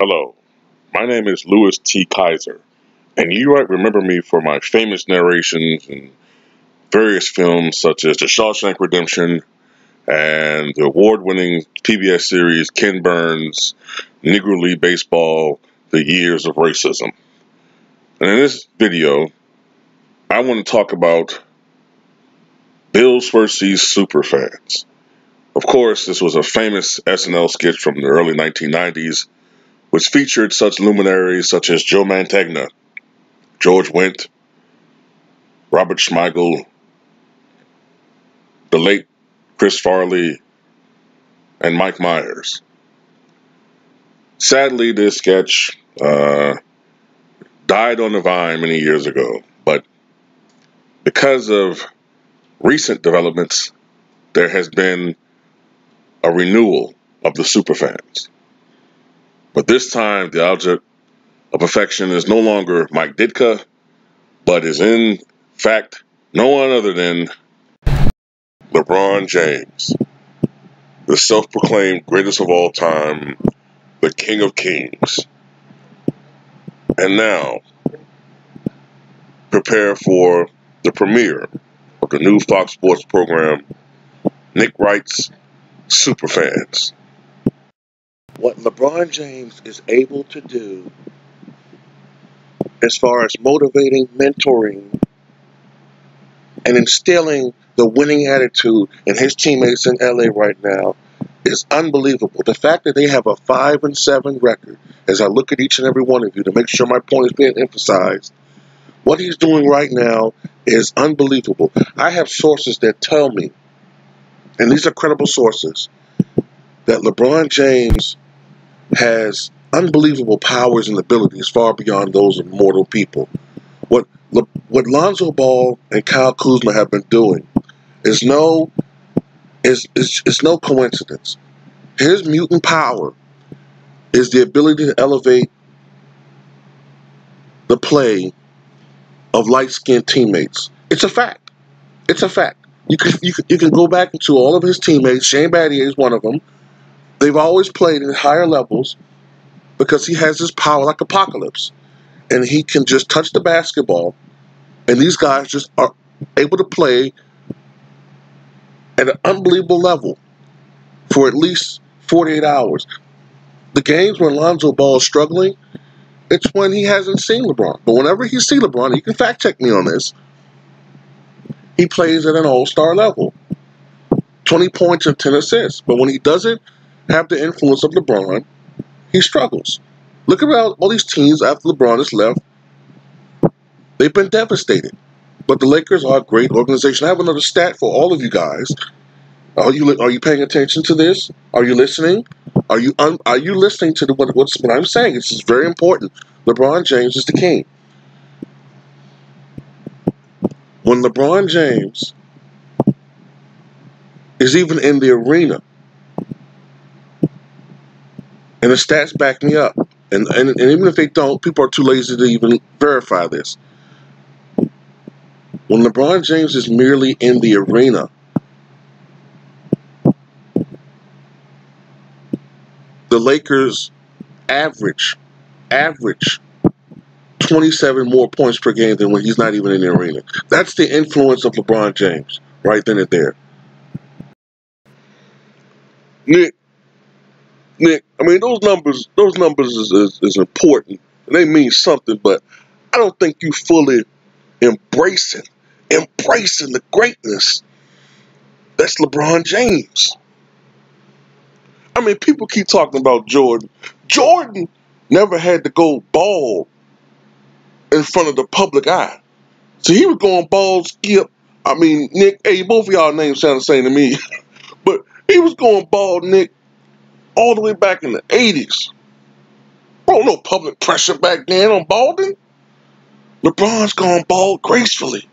Hello, my name is Louis T. Kaiser, and you might remember me for my famous narrations in various films such as The Shawshank Redemption and the award-winning PBS series Ken Burns' Negro League Baseball, The Years of Racism. And in this video, I want to talk about Bills vs. Superfans. Of course, this was a famous SNL sketch from the early 1990s, which featured such luminaries such as Joe Mantegna, George Wendt, Robert Smigel, the late Chris Farley, and Mike Myers. Sadly, this sketch died on the vine many years ago, but because of recent developments, there has been a renewal of the Superfans. But this time, the object of affection is no longer Mike Ditka, but is in fact no one other than LeBron James, the self-proclaimed greatest of all time, the King of Kings. And now, prepare for the premiere of the new Fox Sports program, Nick Wright'S Superfans. What LeBron James is able to do as far as motivating, mentoring, and instilling the winning attitude in his teammates in LA right now is unbelievable. The fact that they have a 5-7 record, as I look at each and every one of you to make sure my point is being emphasized, what he's doing right now is unbelievable. I have sources that tell me, and these are credible sources, that LeBron James has unbelievable powers and abilities far beyond those of mortal people. What Lonzo Ball and Kyle Kuzma have been doing is no coincidence. His mutant power is the ability to elevate the play of light-skinned teammates. It's a fact. It's a fact. You can go back into all of his teammates. Shane Battier is one of them. They've always played at higher levels because he has this power like Apocalypse. And he can just touch the basketball, and these guys just are able to play at an unbelievable level for at least 48 hours. The games when Lonzo Ball is struggling, it's when he hasn't seen LeBron. But whenever he sees LeBron, you can fact check me on this, he plays at an all-star level. 20 points and 10 assists. But when he doesn't have the influence of LeBron, he struggles. Look around all these teams after LeBron has left. They've been devastated. But the Lakers are a great organization. I have another stat for all of you guys. Are you paying attention to this? Are you listening? Are you listening to what I'm saying? This is very important. LeBron James is the king. When LeBron James is even in the arena, and the stats back me up, and even if they don't, people are too lazy to even verify this. When LeBron James is merely in the arena, the Lakers average 27 more points per game than when he's not even in the arena. That's the influence of LeBron James right then and there. Nick, I mean, those numbers is important. They mean something, but I don't think you fully embracing the greatness that's LeBron James. I mean, people keep talking about Jordan. Jordan never had to go bald in front of the public eye. So he was going bald, Skip. I mean, Nick, hey, both of y'all names sound the same to me. But he was going bald, Nick, all the way back in the 80s. Bro, no public pressure back then on balding. LeBron's gone bald gracefully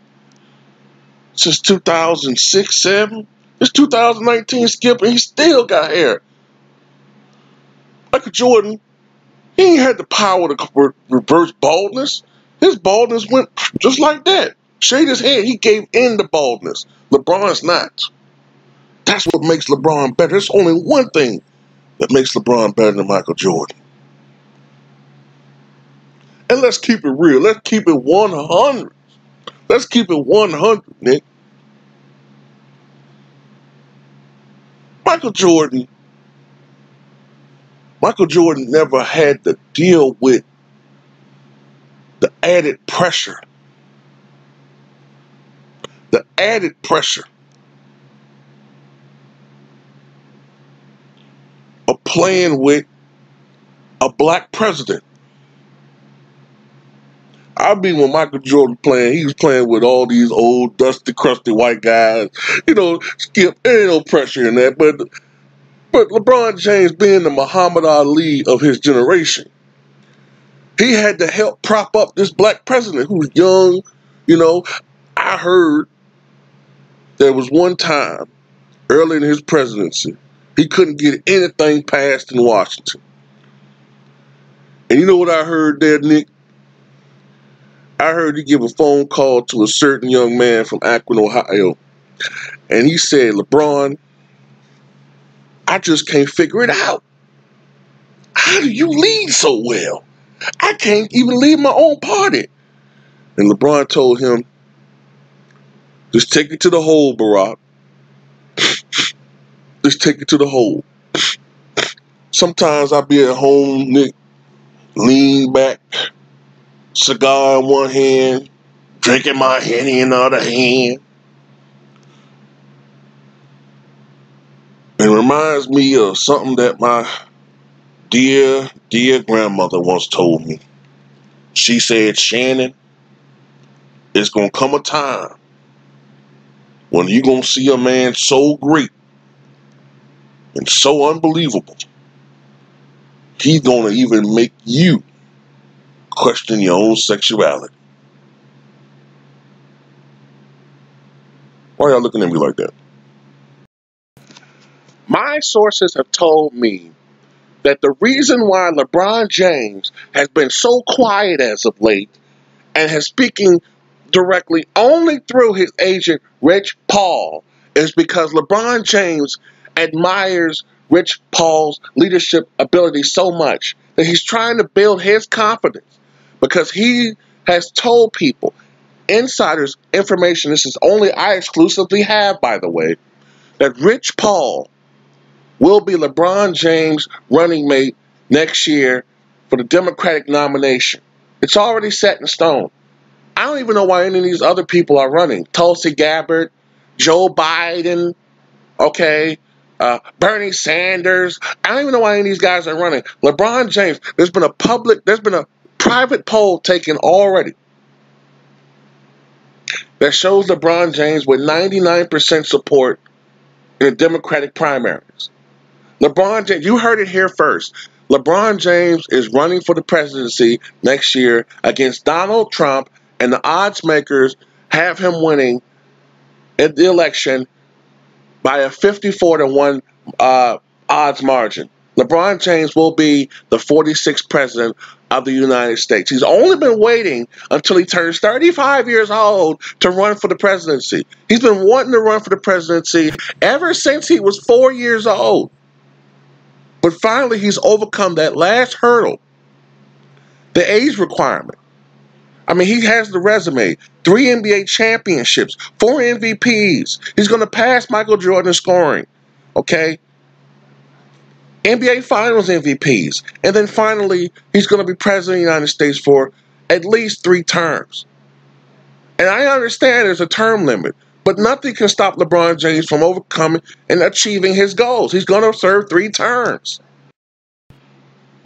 since 2006, 7. It's 2019, Skip, and he still got hair. Like a Jordan, he ain't had the power to reverse baldness. His baldness went just like that. Shade his head, he gave in to baldness. LeBron's not. That's what makes LeBron better. There's only one thing that makes LeBron better than Michael Jordan. And let's keep it real. Let's keep it 100. Let's keep it 100, Nick. Michael Jordan never had to deal with the added pressure. The added pressure of playing with a black president. I mean, when Michael Jordan playing, he was playing with all these old, dusty, crusty white guys. You know, Skip, there ain't no pressure in that. But LeBron James, being the Muhammad Ali of his generation, he had to help prop up this black president who was young. You know, I heard there was one time early in his presidency, he couldn't get anything passed in Washington. And you know what I heard there, Nick? I heard he give a phone call to a certain young man from Akron, Ohio. And he said, LeBron, I just can't figure it out. How do you lead so well? I can't even lead my own party. And LeBron told him, just take it to the hole, Barack. Just take it to the hole. Sometimes I'll be at home, Nick, lean back, cigar in one hand, drinking my Henny in the other hand. It reminds me of something that my dear grandmother once told me. She said, Shannon, it's going to come a time when you're going to see a man so great and so unbelievable, he's going to even make you question your own sexuality. Why are y'all looking at me like that? My sources have told me that the reason why LeBron James has been so quiet as of late and has speaking directly only through his agent, Rich Paul, is because LeBron James admires Rich Paul's leadership ability so much that he's trying to build his confidence, because he has told people, insiders information, this is only I exclusively have, by the way, that Rich Paul will be LeBron James' running mate next year for the Democratic nomination. It's already set in stone. I don't even know why any of these other people are running. Tulsi Gabbard, Joe Biden, okay, Bernie Sanders. I don't even know why any of these guys are running. LeBron James, there's been a private poll taken already that shows LeBron James with 99% support in the Democratic primaries. LeBron James, you heard it here first. LeBron James is running for the presidency next year against Donald Trump, and the odds makers have him winning in the election by a 54-1 odds margin. LeBron James will be the 46th president of the United States. He's only been waiting until he turns 35 years old to run for the presidency. He's been wanting to run for the presidency ever since he was 4 years old. But finally, he's overcome that last hurdle, the age requirement. I mean, he has the resume, 3 NBA championships, 4 MVPs. He's going to pass Michael Jordan in scoring, okay? NBA Finals MVPs. And then finally, he's going to be president of the United States for at least 3 terms. And I understand there's a term limit, but nothing can stop LeBron James from overcoming and achieving his goals. He's going to serve 3 terms.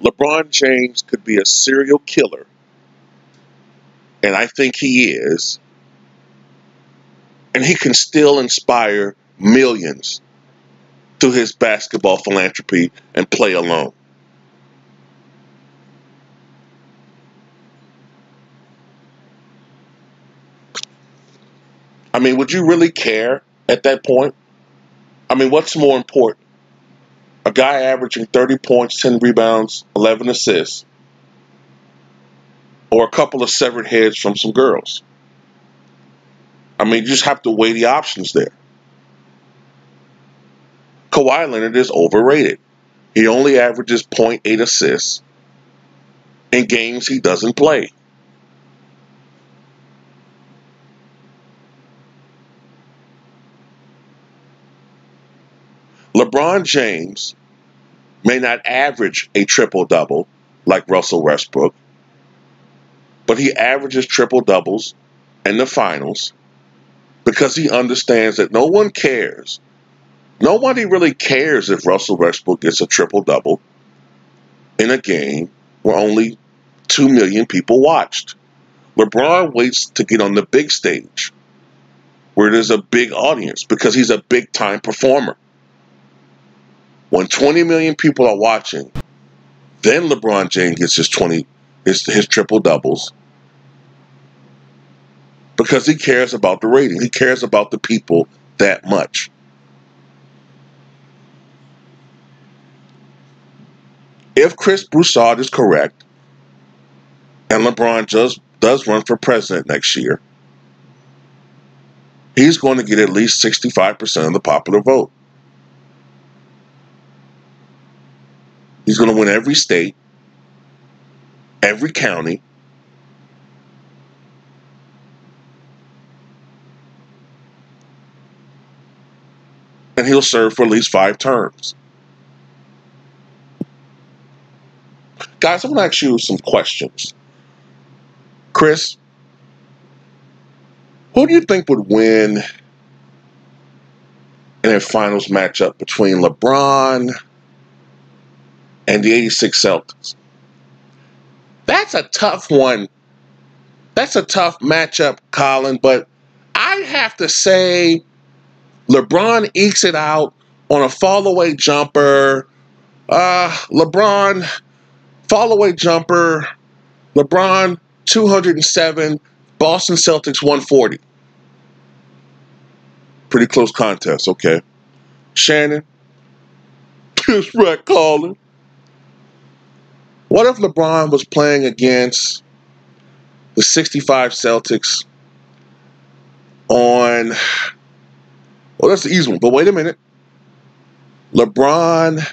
LeBron James could be a serial killer, and I think he is, and he can still inspire millions through his basketball philanthropy and play alone. I mean, would you really care at that point? I mean, what's more important? A guy averaging 30 points, 10 rebounds, 11 assists, or a couple of severed heads from some girls? I mean, you just have to weigh the options there. Kawhi Leonard is overrated. He only averages 0.8 assists in games he doesn't play. LeBron James may not average a triple-double like Russell Westbrook, but he averages triple-doubles in the finals because he understands that no one cares. Nobody really cares if Russell Westbrook gets a triple-double in a game where only 2 million people watched. LeBron waits to get on the big stage where there's a big audience because he's a big-time performer. When 20 million people are watching, then LeBron James gets his triple-doubles because he cares about the rating. He cares about the people that much. If Chris Broussard is correct, and LeBron does run for president next year, he's going to get at least 65% of the popular vote. He's going to win every state, every county, and he'll serve for at least 5 terms. Guys, I'm going to ask you some questions. Chris, who do you think would win in a finals matchup between LeBron and the 86 Celtics? That's a tough one. That's a tough matchup, Colin, but I have to say LeBron ekes it out on a fall-away jumper. LeBron, fall-away jumper. LeBron, 207. Boston Celtics, 140. Pretty close contest, okay. Shannon, that's right, Colin. What if LeBron was playing against the 65 Celtics on, well, that's the easy one, but wait a minute. LeBron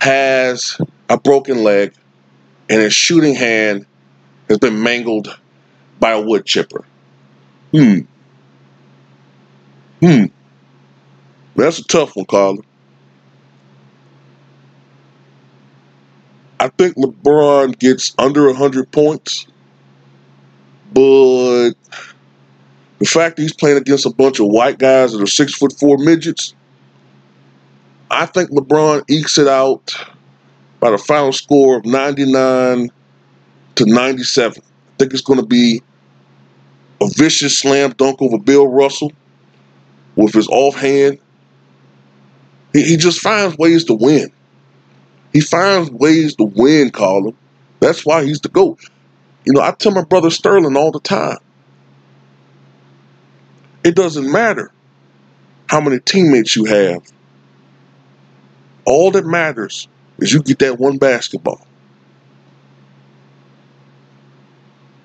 has a broken leg and his shooting hand has been mangled by a wood chipper. That's a tough one, Colin. I think LeBron gets under 100 points, but the fact that he's playing against a bunch of white guys that are 6'4" midgets, I think LeBron ekes it out by the final score of 99-97. I think it's going to be a vicious slam dunk over Bill Russell with his offhand. He just finds ways to win. He finds ways to win, Colin. That's why he's the GOAT. You know, I tell my brother Sterling all the time, it doesn't matter how many teammates you have. All that matters is you get that one basketball.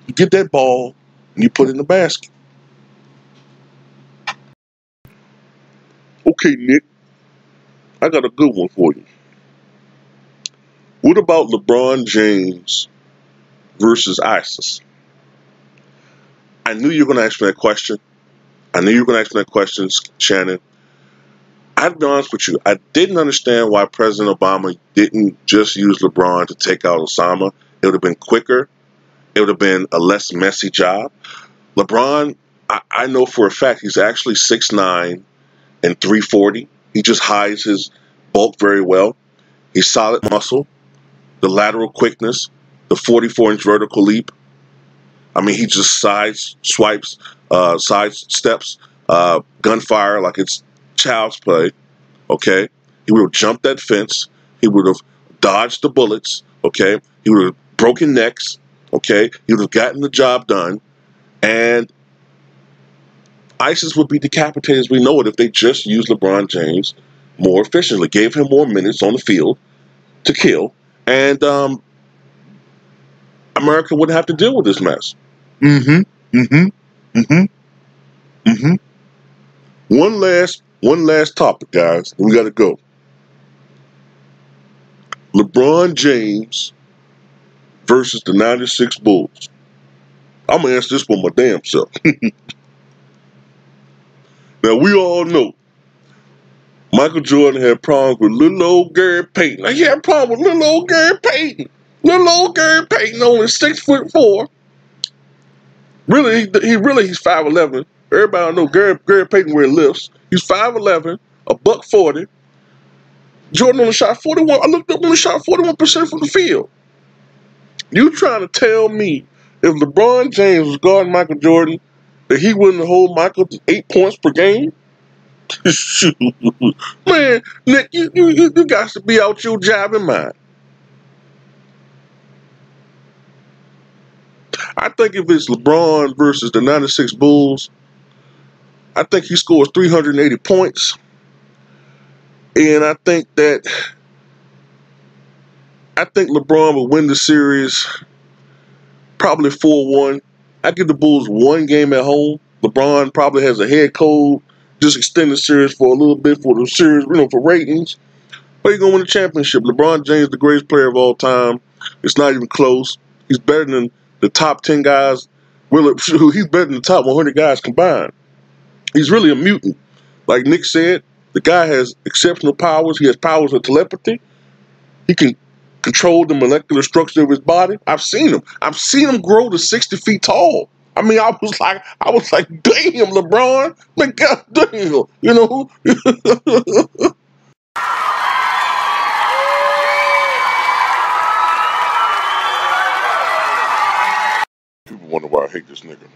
You get that ball and you put it in the basket. Okay, Nick, I got a good one for you. What about LeBron James versus ISIS? I knew you were going to ask me that question. Shannon. I'll be honest with you. I didn't understand why President Obama didn't just use LeBron to take out Osama. It would have been quicker. It would have been a less messy job. LeBron, I know for a fact he's actually 6'9" and 340. He just hides his bulk very well. He's solid muscle, the lateral quickness, the 44-inch vertical leap. I mean, he just side steps, gunfire like it's child's play, okay? He would have jumped that fence. He would have dodged the bullets, okay? He would have broken necks, okay? He would have gotten the job done. And ISIS would be decapitated as we know it if they just used LeBron James more efficiently, gave him more minutes on the field to kill, and America wouldn't have to deal with this mess. One last topic, guys, and we got to go. LeBron James versus the 96 Bulls. I'm going to answer this for my damn self. Now, we all know Michael Jordan had problems with little old Gary Payton. He had problems with little old Gary Payton. Little old Gary Payton, only 6'4". Really, he's 5'11". Everybody know Gary Payton where he lifts. He's 5'11", $140. Jordan only shot 41. I looked up, only shot 41% from the field. You trying to tell me if LeBron James was guarding Michael Jordan that he wouldn't hold Michael to 8 points per game? Shoot. Man, Nick, you got to be out your jabbing mind. I think if it's LeBron versus the 96 Bulls, I think he scores 380 points. And I think LeBron will win the series probably 4-1. I give the Bulls one game at home. LeBron probably has a head cold. Just extend the series for a little bit for the series, for ratings. But he's going to win the championship. LeBron James, the greatest player of all time. It's not even close. He's better than the top 10 guys. He's better than the top 100 guys combined. He's really a mutant. Like Nick said, the guy has exceptional powers. He has powers of telepathy. He can control the molecular structure of his body. I've seen him. I've seen him grow to 60 feet tall. I mean, I was like, damn, LeBron, like, God damn, People wonder why I hate this nigga.